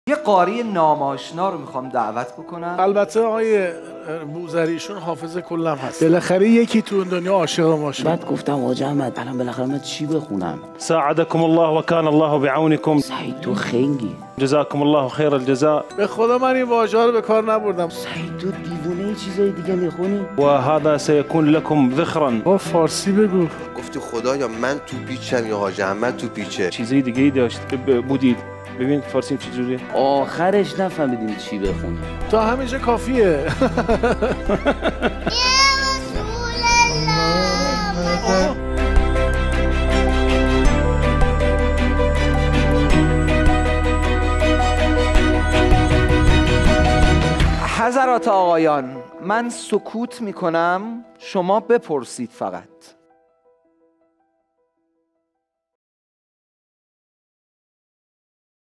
یه قاری ناماشنا رو میخوام دعوت بکنم. البته آقای بوذریشون حافظ کلم هست. بالاخره یکی تو اون دنیا عاشق ما شد. بعد گفتم حاج احمد الان بالاخره من چی بخونم؟ ساعدكم الله وكان الله بعونكم. سعید تو خنگی. جزاكم الله خير الجزاء. به خدا من این واژه‌ها رو به کار نبردم. سعید تو دیوونه چیزای دیگه میخونی؟ وهذا سيكون لكم ذخرا. با فارسی بگو. گفتی خدایا من تو پیچم یا حاج احمد تو پیچه. چیزای دیگه ای داشت بودید. ببین فارسیم چجوریه. آخرش نفهمیدیم چی بخونیم. تا همینجا کافیه. حضرات آقایان، من سکوت میکنم، شما بپرسید فقط.